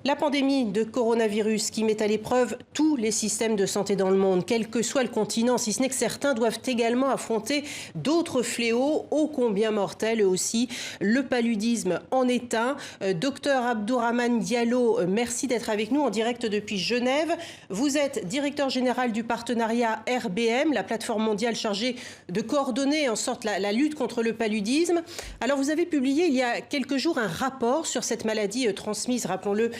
La pandémie de coronavirus qui met à l'épreuve tous les systèmes de santé dans le monde, quel que soit le continent, si ce n'est que certains doivent également affronter d'autres fléaux ô combien mortels eux aussi. Le paludisme en est un. Docteur Abdourahmane Diallo, merci d'être avec nous en direct depuis Genève. Vous êtes directeur général du partenariat RBM, la plateforme mondiale chargée de coordonner en sorte la lutte contre le paludisme. Alors vous avez publié il y a quelques jours un rapport sur cette maladie transmise, rappelons-le,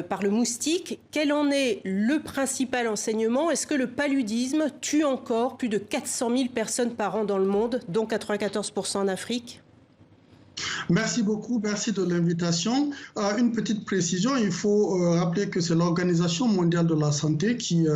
par le moustique. Quel en est le principal enseignement? Est-ce que le paludisme tue encore plus de 400 000 personnes par an dans le monde, dont 94% en Afrique? Merci beaucoup, merci de l'invitation. Une petite précision, il faut rappeler que c'est l'Organisation mondiale de la santé qui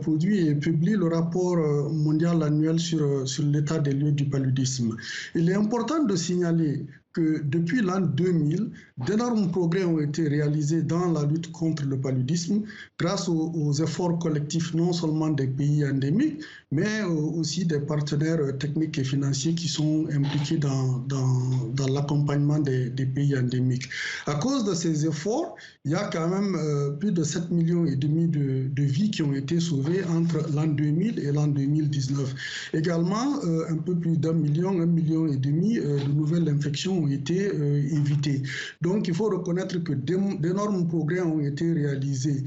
produit et publie le rapport mondial annuel sur l'état des lieux du paludisme. Il est important de signaler que depuis l'an 2000, d'énormes progrès ont été réalisés dans la lutte contre le paludisme grâce aux efforts collectifs non seulement des pays endémiques, mais aussi des partenaires techniques et financiers qui sont impliqués dans l'accompagnement des pays endémiques. À cause de ces efforts, il y a quand même plus de 7,5 millions de vies qui ont été sauvées entre l'an 2000 et l'an 2019. Également, un peu plus d'1 million, 1,5 million de nouvelles infections ont été évitées. Donc, il faut reconnaître que d'énormes progrès ont été réalisés.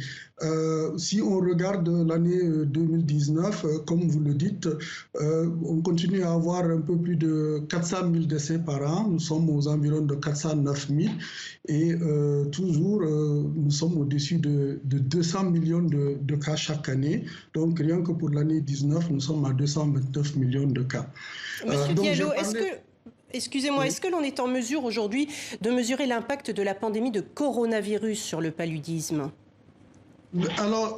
Si on regarde l'année 2019, comme vous le dites, on continue à avoir un peu plus de 400 000 décès par an. Nous sommes aux environs de 409 000 et toujours nous sommes au-dessus de 200 millions de cas chaque année. Donc rien que pour l'année 19, nous sommes à 229 millions de cas. Monsieur Diallo, excusez-moi, est-ce que l'on est en mesure aujourd'hui de mesurer l'impact de la pandémie de coronavirus sur le paludisme? Alors,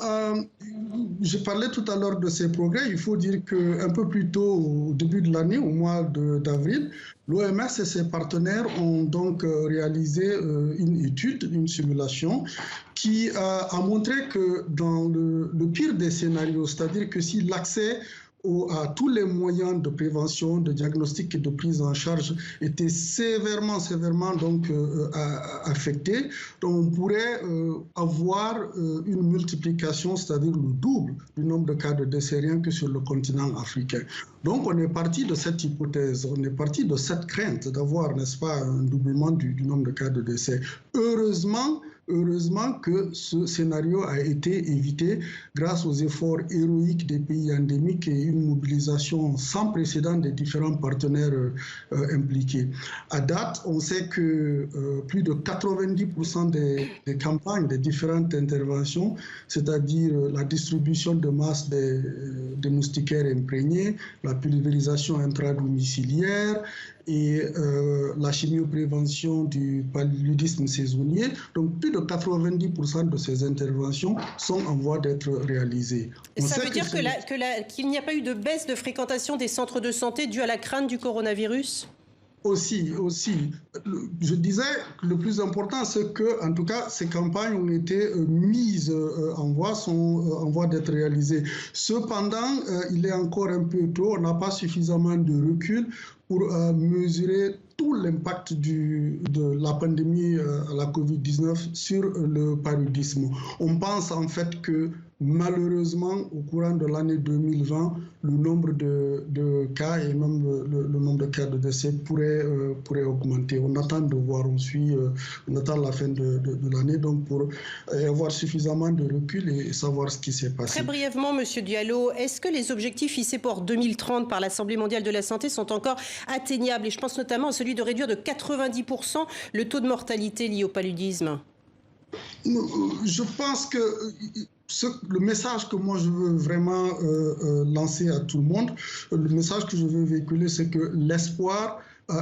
je parlais tout à l'heure de ces progrès. Il faut dire qu'un peu plus tôt, au début de l'année, au mois d'avril, l'OMS et ses partenaires ont donc réalisé une étude, une simulation, qui a montré que dans le pire des scénarios, c'est-à-dire que si l'accès à tous les moyens de prévention, de diagnostic et de prise en charge étaient sévèrement donc affectés, donc on pourrait avoir une multiplication, c'est-à-dire le double du nombre de cas de décès rien que sur le continent africain. Donc on est parti de cette hypothèse, on est parti de cette crainte d'avoir, n'est-ce pas, un doublement du nombre de cas de décès. Heureusement que ce scénario a été évité grâce aux efforts héroïques des pays endémiques et une mobilisation sans précédent des différents partenaires impliqués. À date, on sait que plus de 90% des campagnes, des différentes interventions, c'est-à-dire la distribution de masse des moustiquaires imprégnés, la pulvérisation intradomiciliaire et la chimioprévention du paludisme saisonnier. Donc plus de 90% de ces interventions sont en voie d'être réalisées. Ça veut dire qu'il n'y a pas eu de baisse de fréquentation des centres de santé due à la crainte du coronavirus? Aussi. Je disais que le plus important, c'est que, en tout cas, ces campagnes ont été mises en voie, sont en voie d'être réalisées. Cependant, il est encore un peu tôt, on n'a pas suffisamment de recul pour mesurer tout l'impact de la pandémie à la COVID-19 sur le paludisme. On pense en fait que malheureusement, au courant de l'année 2020, le nombre de cas et même le nombre de cas de décès pourrait augmenter. On attend de voir, on attend la fin de l'année donc pour avoir suffisamment de recul et savoir ce qui s'est passé. Très brièvement, Monsieur Diallo, est-ce que les objectifs fixés pour 2030 par l'Assemblée mondiale de la santé sont encore atteignables? Et je pense notamment à celui de réduire de 90% le taux de mortalité lié au paludisme. Je pense que le message que moi je veux vraiment lancer à tout le monde, le message que je veux véhiculer, c'est que l'espoir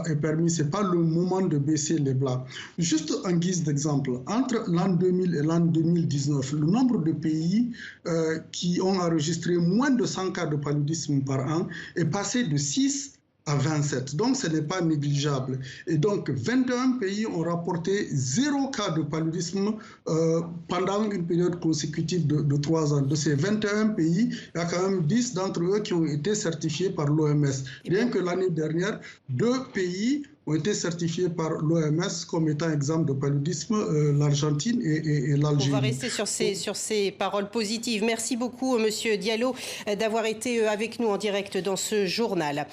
est permis, ce n'est pas le moment de baisser les bras. Juste en guise d'exemple, entre l'an 2000 et l'an 2019, le nombre de pays qui ont enregistré moins de 100 cas de paludisme par an est passé de 6 à 27. Donc, ce n'est pas négligeable. Et donc, 21 pays ont rapporté 0 cas de paludisme pendant une période consécutive de 3 ans. De ces 21 pays, il y a quand même 10 d'entre eux qui ont été certifiés par l'OMS. Bien que l'année dernière, 2 pays ont été certifiés par l'OMS comme étant exempts de paludisme, l'Argentine et l'Algérie. On va rester sur ces paroles positives. Merci beaucoup, Monsieur Diallo, d'avoir été avec nous en direct dans ce journal.